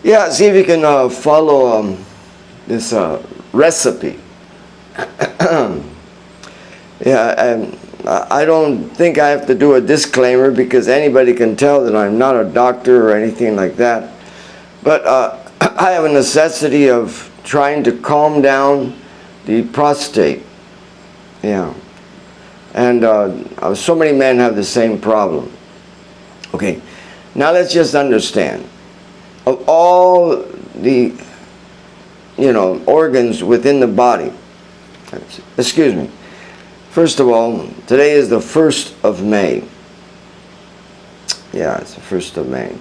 Yeah, see if you can follow this recipe. Yeah, and I don't think I have to do a disclaimer because anybody can tell that I'm not a doctor or anything like that. But I have a necessity of trying to calm down the prostate. Yeah. And so many men have the same problem. Okay, now let's just understand. Of all the, organs within the body, excuse me, first of all, today is the 1st of May. Yeah, it's the 1st of May.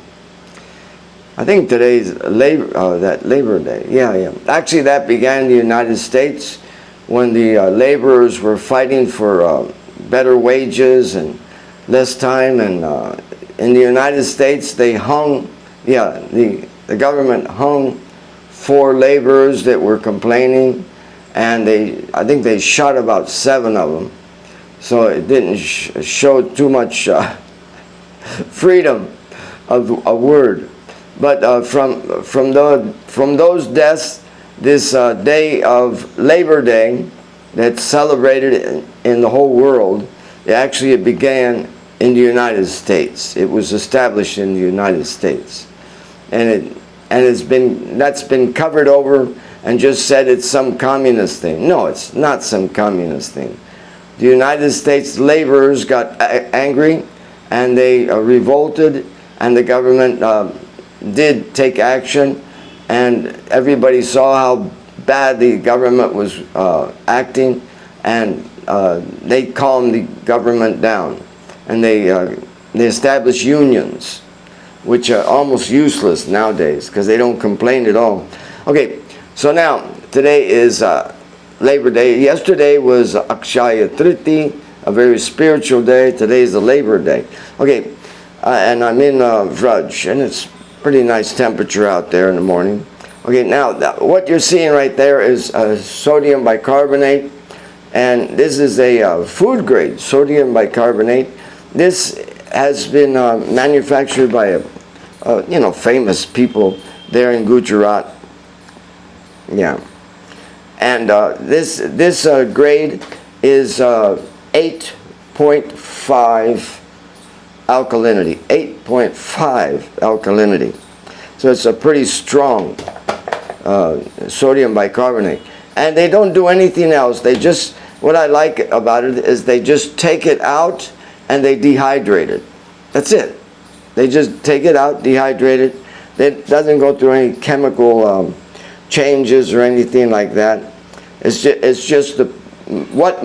I think today's Labor Day. Yeah. Actually, that began in the United States when the laborers were fighting for better wages and less time. And in the United States, they hung, the government hung 4 laborers that were complaining, and I think they shot about 7 of them. So it didn't show too much freedom of a word. But from those deaths, this day of Labor Day that's celebrated in the whole world, it began in the United States. It was established in the United States, and that's been covered over and just said it's some communist thing. No, it's not some communist thing. The United States laborers got angry, and they revolted, and the government did take action, and everybody saw how bad the government was acting, and they calmed the government down, and they established unions, which are almost useless nowadays because they don't complain at all. Okay, so now today is Labor Day. Yesterday was Akshaya Triti, a very spiritual day. Today is the Labor Day. Okay, and I'm in Vraj, and it's pretty nice temperature out there in the morning. Okay, now what you're seeing right there is sodium bicarbonate, and this is a food grade sodium bicarbonate. This has been manufactured by famous people there in Gujarat. Yeah, and this grade is 8.5 alkalinity. 8.5 alkalinity. So it's a pretty strong sodium bicarbonate. And they don't do anything else. What I like about it is they just take it out and they dehydrate it. That's it. They just take it out, dehydrate it. It doesn't go through any chemical changes or anything like that. It's just what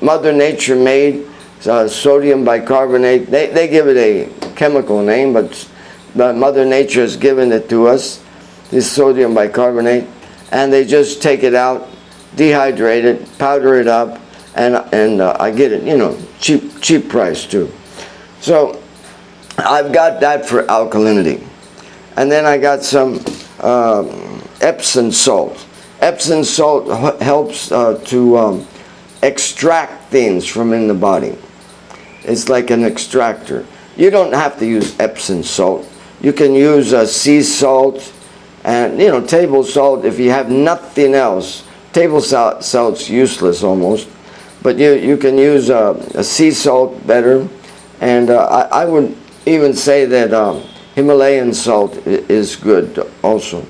Mother Nature made. Sodium bicarbonate. They give it a chemical name, but Mother Nature has given it to us, this sodium bicarbonate, and they just take it out, dehydrate it, powder it up, and I get it, cheap price too. So I've got that for alkalinity, and then I got some Epsom salt. Epsom salt helps to extract things from in the body. It's like an extractor. You don't have to use Epsom salt. You can use sea salt and table salt if you have nothing else. Table salt's useless almost, but you can use a sea salt better. And I would even say that Himalayan salt is good also.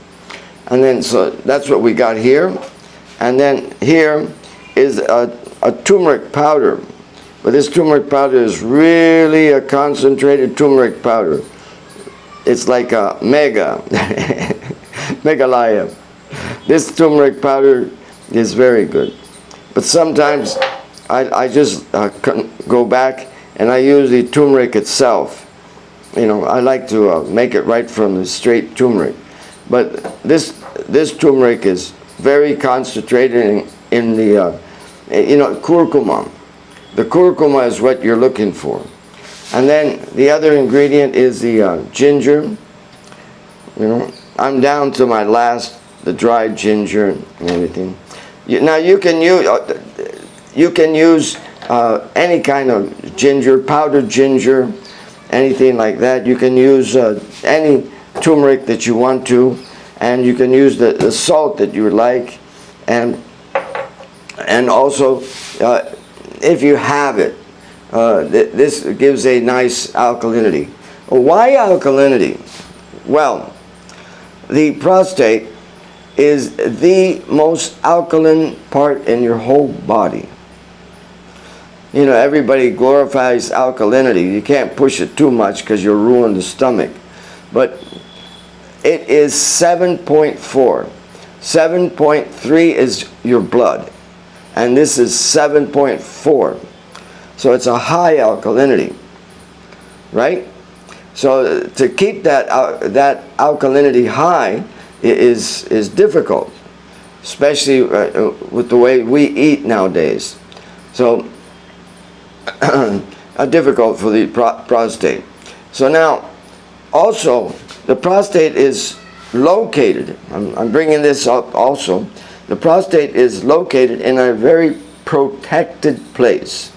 And then so that's what we got here. And then here is a turmeric powder. But this turmeric powder is really a concentrated turmeric powder. It's like a megalaya. This turmeric powder is very good. But sometimes I just go back and I use the turmeric itself. I like to make it right from the straight turmeric. But this turmeric is very concentrated in the curcuma. The curcuma is what you're looking for. And then the other ingredient is the ginger. I'm down to my last, the dried ginger and everything. Now you can use any kind of ginger, powdered ginger, anything like that. You can use any turmeric that you want to, and you can use the salt that you would like, and also if you have it, this gives a nice alkalinity. Why alkalinity? Well, the prostate is the most alkaline part in your whole body. You know, everybody glorifies alkalinity. You can't push it too much because you'll ruin the stomach. But it is 7.4. 7.3 is your blood. And this is 7.4. So it's a high alkalinity, right? So to keep that alkalinity high is difficult, especially with the way we eat nowadays. So difficult for the prostate. So now, also, the prostate is located, I'm bringing this up also, the prostate is located in a very protected place.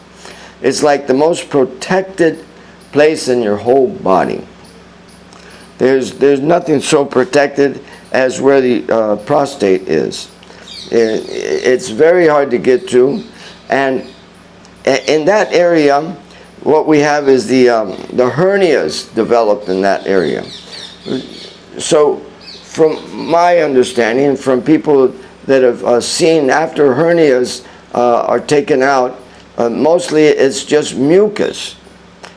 It's like the most protected place in your whole body. There's nothing so protected as where the prostate is. It's very hard to get to, and in that area, what we have is the hernias developed in that area. So, from my understanding, from people that have seen after hernias are taken out, mostly it's just mucus.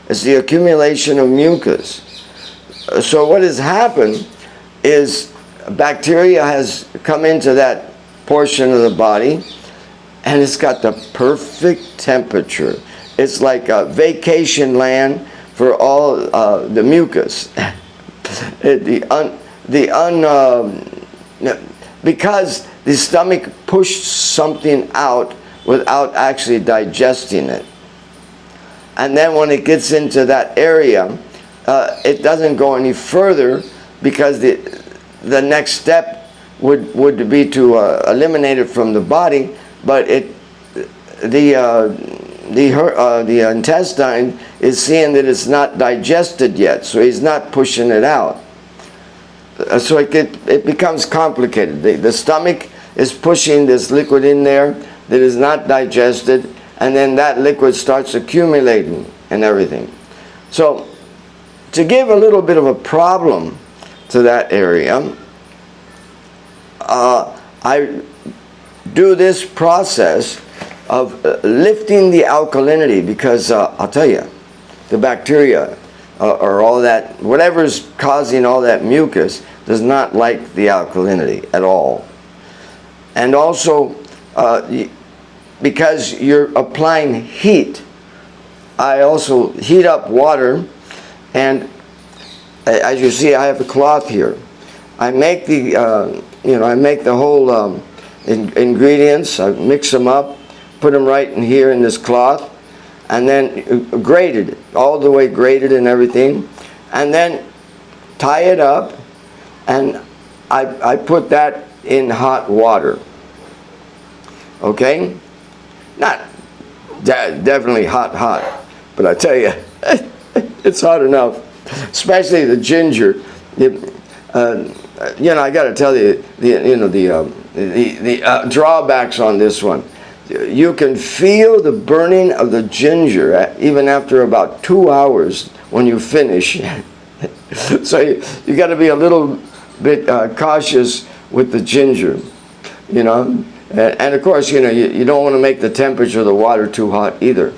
It's the accumulation of mucus. So what has happened is bacteria has come into that portion of the body, and it's got the perfect temperature. It's like a vacation land for all the mucus. Because the stomach pushed something out without actually digesting it. And then when it gets into that area, it doesn't go any further, because the next step would be to eliminate it from the body, but the intestine is seeing that it's not digested yet, so he's not pushing it out. So it becomes complicated. The stomach is pushing this liquid in there that is not digested, and then that liquid starts accumulating and everything. So to give a little bit of a problem to that area, I do this process of lifting the alkalinity, because I'll tell you, the bacteria or all that, whatever's causing all that mucus, does not like the alkalinity at all. And also, because you're applying heat, I also heat up water, and as you see, I have a cloth here. I make the I make the whole ingredients. I mix them up, put them right in here in this cloth, and then grated, all the way grated and everything, and then tie it up, and I put that in hot water. Okay? Not definitely hot, but I tell you, it's hot enough. Especially the ginger. I got to tell you, the drawbacks on this one. You can feel the burning of the ginger even after about 2 hours when you finish. So you got to be a little bit cautious with the ginger, And of course, you don't want to make the temperature of the water too hot either,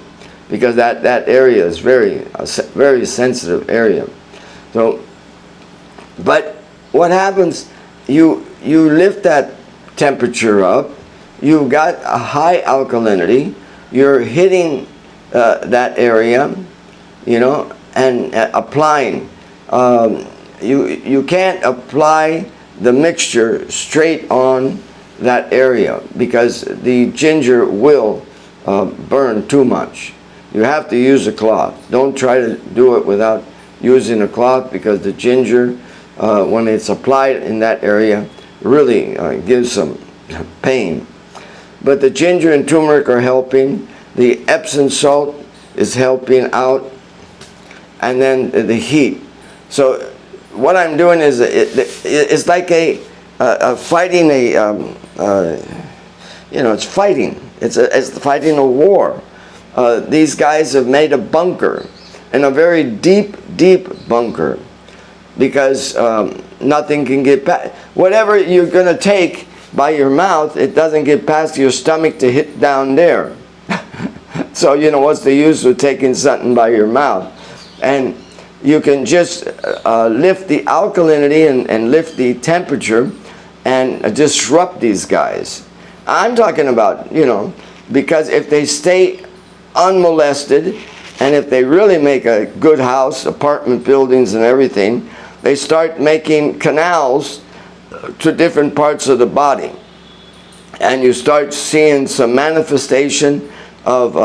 because that area is very sensitive area. So, but what happens? You lift that temperature up. You've got a high alkalinity. You're hitting that area, and applying. You can't apply the mixture straight on that area, because the ginger will burn too much. You have to use a cloth. Don't try to do it without using a cloth, because the ginger, when it's applied in that area, really gives some pain. But the ginger and turmeric are helping. The Epsom salt is helping out, and then the heat. So what I'm doing is it's like a fighting it's fighting. It's fighting a war. These guys have made a bunker, and a very deep bunker, because nothing can get past. Whatever you're going to take by your mouth, it doesn't get past your stomach to hit down there. So, what's the use of taking something by your mouth? And you can just lift the alkalinity and lift the temperature and disrupt these guys. I'm talking about, because if they stay unmolested, and if they really make a good house, apartment buildings and everything, they start making canals to different parts of the body. And you start seeing some manifestation of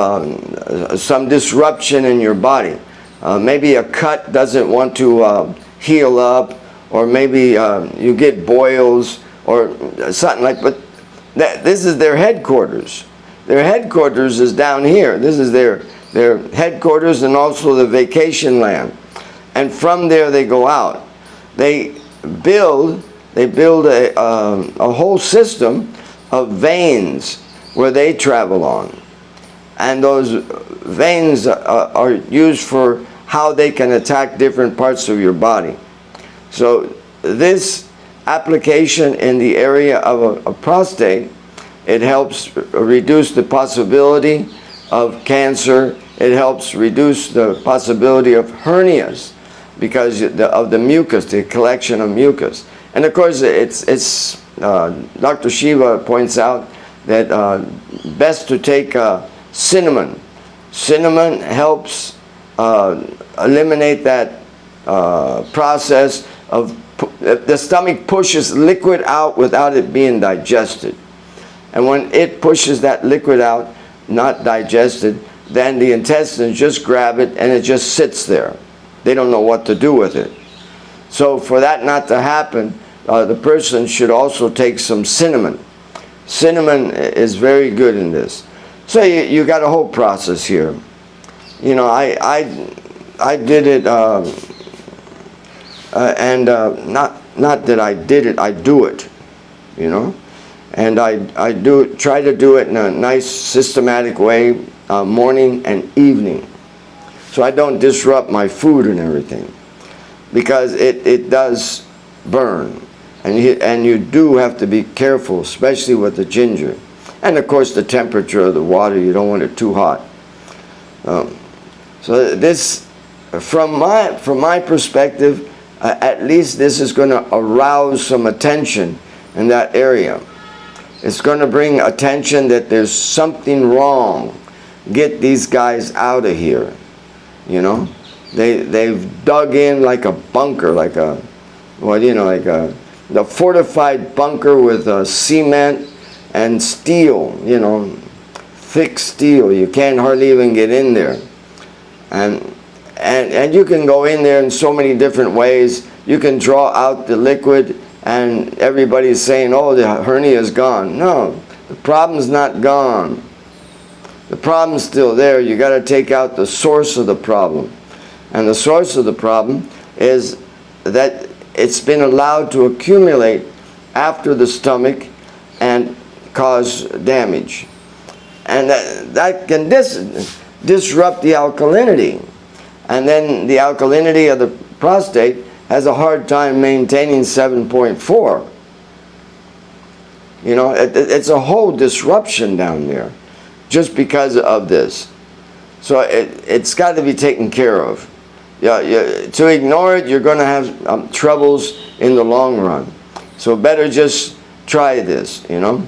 some disruption in your body. Maybe a cut doesn't want to heal up, or maybe you get boils or something like. But this is their headquarters. Their headquarters is down here. This is their headquarters, and also the vacation land. And from there they go out. They build a whole system of veins where they travel on. And those veins are used for how they can attack different parts of your body. So this application in the area of a prostate, it helps reduce the possibility of cancer. It helps reduce the possibility of hernias because of the mucus, the collection of mucus. And of course, it's Dr. Shiva points out that best to take cinnamon. Cinnamon helps eliminate that process of the stomach pushes liquid out without it being digested. And when it pushes that liquid out, not digested, then the intestines just grab it and it just sits there. They don't know what to do with it. So for that not to happen, the person should also take some cinnamon. Cinnamon is very good in this. So you got a whole process here. I did it, and not that I did it, I do it, and I try to do it in a nice systematic way, morning and evening, so I don't disrupt my food and everything, because it does burn, and you do have to be careful, especially with the ginger, and of course the temperature of the water. You don't want it too hot. So this, from my perspective, at least this is going to arouse some attention in that area. It's going to bring attention that there's something wrong. Get these guys out of here. They've dug in like a bunker, like a the fortified bunker with cement and steel, thick steel. You can't hardly even get in there. And you can go in there in so many different ways. You can draw out the liquid, and everybody's saying, oh, the hernia is gone. No, the problem's not gone. The problem's still there. You got to take out the source of the problem. And the source of the problem is that it's been allowed to accumulate after the stomach and cause damage. And that can disrupt the alkalinity. And then the alkalinity of the prostate has a hard time maintaining 7.4. It's a whole disruption down there just because of this. So it's got to be taken care of. To ignore it, you're going to have troubles in the long run. So better just try this, You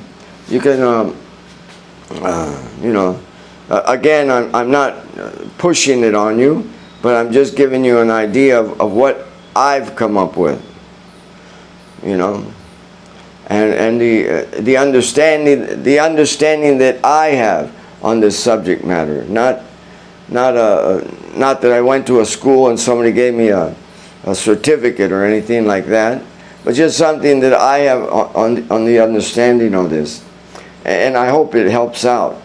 can, again, I'm not pushing it on you, but I'm just giving you an idea of what I've come up with, and the understanding that I have on this subject matter. Not that I went to a school and somebody gave me a certificate or anything like that, but just something that I have on the understanding of this, and I hope it helps out.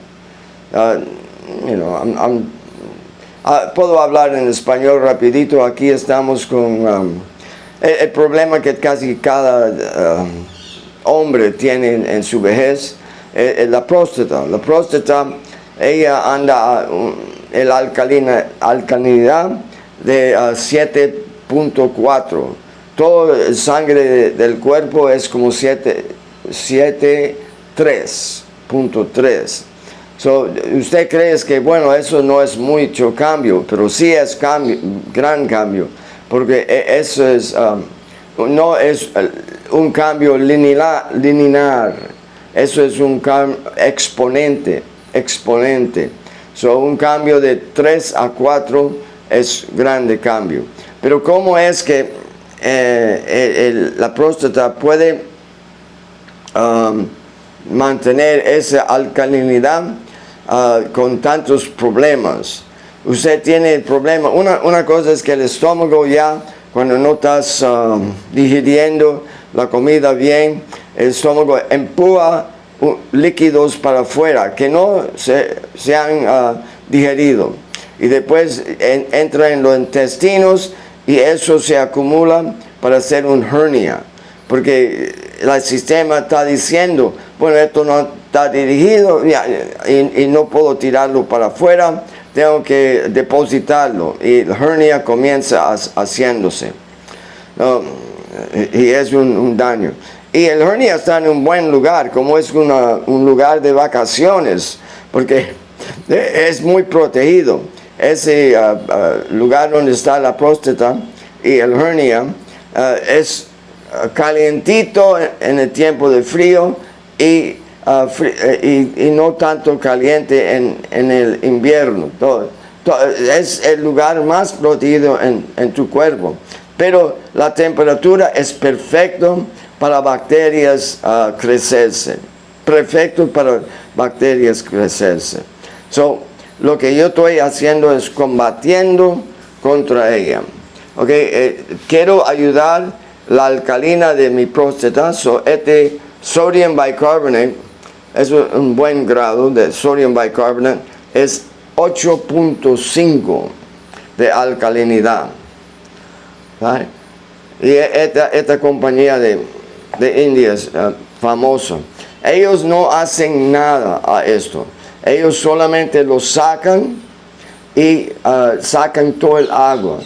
Puedo hablar en español rapidito. Aquí estamos con El problema que casi cada hombre tiene en su vejez es la próstata. La próstata, ella anda en la alcalinidad de 7.4. Todo el sangre del cuerpo es como 3.3. So, usted cree que, bueno, eso no es mucho cambio, pero sí es gran cambio, porque eso es, no es un cambio lineal, eso es un exponente. So, un cambio de 3 a 4 es grande cambio. Pero ¿cómo es que la próstata puede mantener esa alcalinidad con tantos problemas? Usted tiene el problema, una cosa es que el estómago ya, cuando no estás digiriendo la comida bien, el estómago empuja líquidos para afuera que no se han digerido, y después entra en los intestinos y eso se acumula para hacer un hernia, porque el sistema está diciendo, bueno, esto no está dirigido y no puedo tirarlo para afuera, tengo que depositarlo, y la hernia comienza haciéndose, y es un daño. Y el hernia está en un buen lugar, como es un lugar de vacaciones, porque es muy protegido. Ese lugar donde está la próstata y el hernia es calientito en el tiempo de frío y no tanto caliente en el invierno. Es el lugar más protegido en tu cuerpo, pero la temperatura es perfecto para bacterias crecerse, perfecto para bacterias crecerse. So, lo que yo estoy haciendo es combatiendo contra ella. Okay, quiero ayudar la alcalina de mi próstata. So, este sodium bicarbonate es un buen grado de sodium bicarbonate, es 8.5 de alcalinidad. Right? Y esta compañía de Indias famosa, ellos no hacen nada a esto. Ellos solamente lo sacan y sacan todo el agua.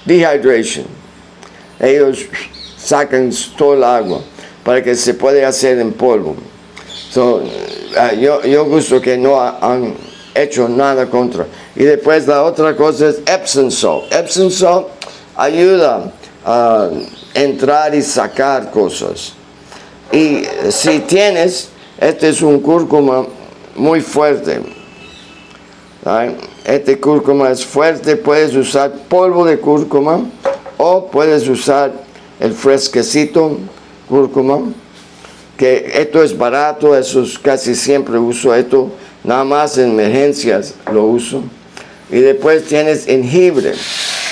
Dehydration. Ellos sacan todo el agua para que se pueda hacer en polvo. So, yo gusto que no han hecho nada contra. Y después la otra cosa es Epsom salt. Epsom salt ayuda a entrar y sacar cosas. Y si tienes, este es un cúrcuma muy fuerte. ¿Right? Este cúrcuma es fuerte, puedes usar polvo de cúrcuma o puedes usar el fresquecito cúrcuma, que esto es barato, eso es, casi siempre uso esto, nada más en emergencias lo uso. Y después tienes jengibre.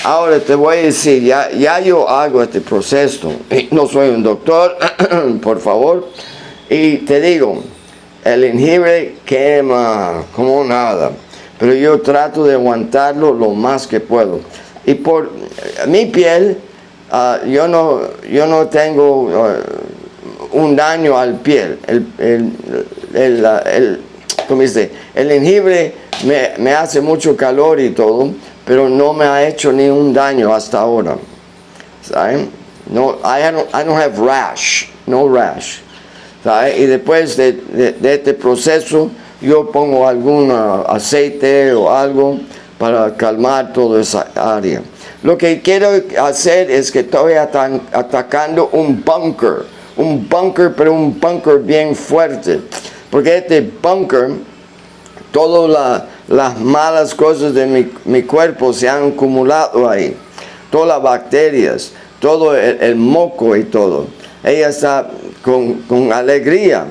Ahora te voy a decir, ya yo hago este proceso, no soy un doctor, por favor, y te digo, el jengibre quema como nada, pero yo trato de aguantarlo lo más que puedo. Y por mi piel, yo no tengo un daño al piel. ¿Cómo dice? El jengibre me hace mucho calor y todo, pero no me ha hecho ni un daño hasta ahora. ¿Saben? No, I don't have rash, no rash. ¿Saben? Y después de este proceso, yo pongo algún aceite o algo para calmar toda esa área. Lo que quiero hacer es que estoy atacando un bunker, pero un bunker bien fuerte. Porque este bunker, todas las malas cosas de mi cuerpo se han acumulado ahí. Todas las bacterias, todo el moco y todo. Ella está con alegría.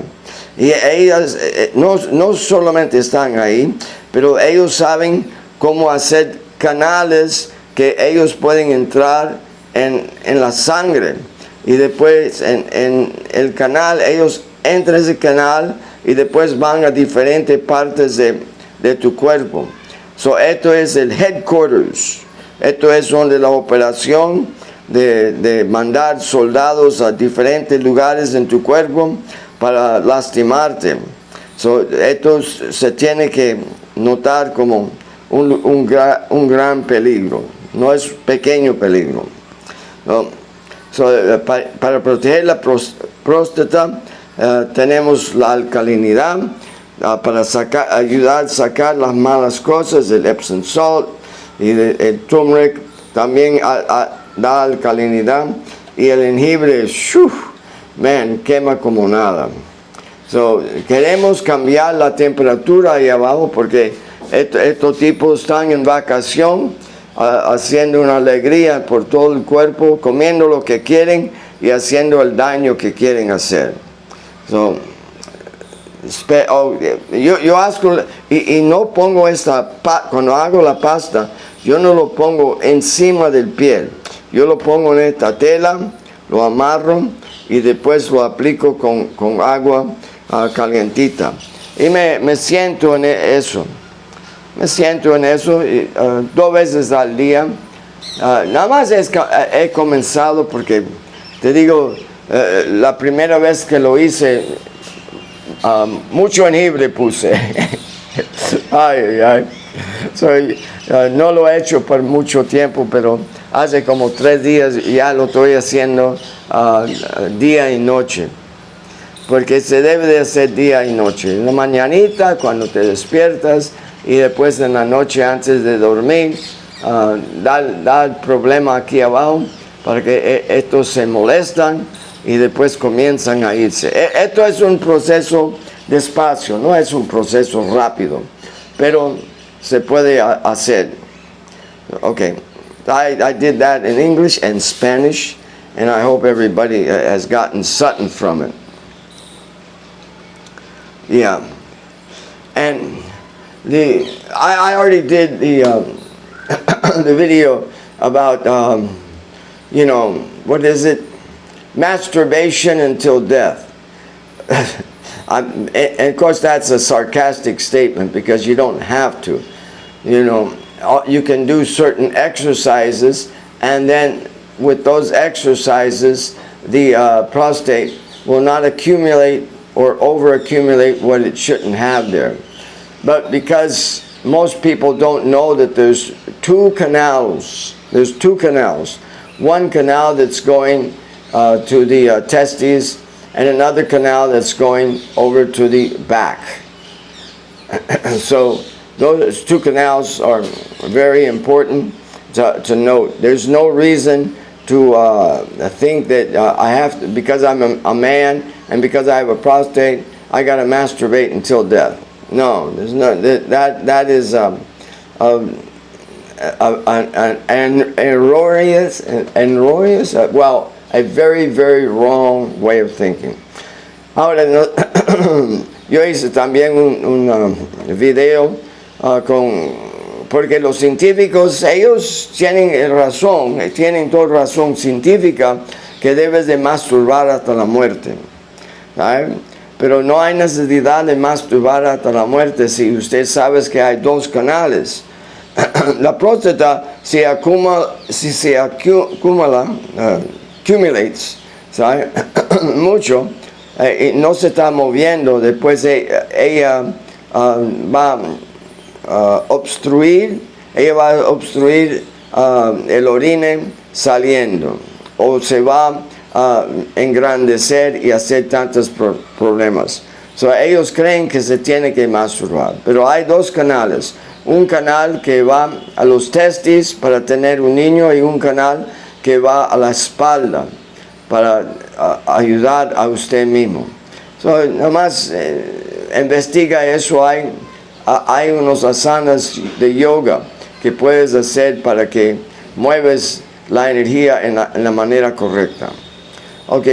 Y ellas no solamente están ahí, pero ellos saben cómo hacer canales que ellos pueden entrar en la sangre. Y después en el canal, ellos entran en ese canal y después van a diferentes partes de tu cuerpo. So, esto es el headquarters. Esto es donde la operación de mandar soldados a diferentes lugares en tu cuerpo para lastimarte. Esto se tiene que notar como un gran peligro, no es pequeño peligro, ¿no? Para proteger la próstata tenemos la alcalinidad para ayudar a sacar las malas cosas, el Epsom salt y el turmeric también da alcalinidad, y el jengibre, quema como nada. Queremos cambiar la temperatura ahí abajo porque estos tipos están en vacación, haciendo una alegría por todo el cuerpo, comiendo lo que quieren y haciendo el daño que quieren hacer. Yo asco, y no pongo cuando hago la pasta, yo no lo pongo encima del piel, yo lo pongo en esta tela, lo amarro y después lo aplico con agua calientita. Y me siento en eso. Me siento en eso 2 veces al día. Nada más he comenzado porque, te digo, la primera vez que lo hice, mucho jengibre puse. No lo he hecho por mucho tiempo, pero hace como 3 días ya lo estoy haciendo día y noche. Porque se debe de hacer día y noche. En la mañanita, cuando te despiertas, y después en la noche antes de dormir, da el problema aquí abajo, para que estos se molestan y después comienzan a irse. Esto es un proceso despacio, no es un proceso rápido, pero se puede hacer. Okay, I did that in English and Spanish, and I hope everybody has gotten something from it. Yeah, and I already did the video about what is it? Masturbation until death. And of course that's a sarcastic statement because you don't have to. You can do certain exercises, and then with those exercises the prostate will not accumulate or over-accumulate what it shouldn't have there. But because most people don't know that there's 2 canals. There's 2 canals. One canal that's going to the testes, and another canal that's going over to the back. So those 2 canals are very important to note. There's no reason to think that I have to, because I'm a man and because I have a prostate, I got to masturbate until death. No, there's no, that is an erroneous, well, a very, very wrong way of thinking. Ahora, yo hice también un video porque los científicos, ellos tienen razón, tienen toda razón científica que debes de masturbar hasta la muerte. ¿Sabe? Pero no hay necesidad de masturbar hasta la muerte si usted sabe que hay 2 canales. La próstata se accumulates, ¿sabe? Mucho, y no se está moviendo. Después ella va a obstruir el orine saliendo, o se va a engrandecer y hacer tantos problemas. Ellos creen que se tiene que masturbar, pero hay 2 canales. Un canal que va a los testis para tener un niño, y un canal que va a la espalda para ayudar a usted mismo. Nada más investiga eso. Hay unos asanas de yoga que puedes hacer para que mueves la energía en la manera correcta. Ok,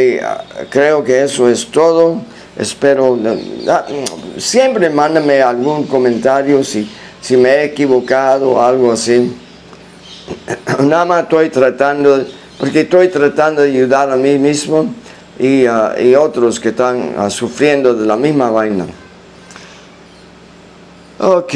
creo que eso es todo. Espero, siempre mándame algún comentario si me he equivocado o algo así. Nada más estoy tratando de ayudar a mí mismo y otros que están sufriendo de la misma vaina. Ok.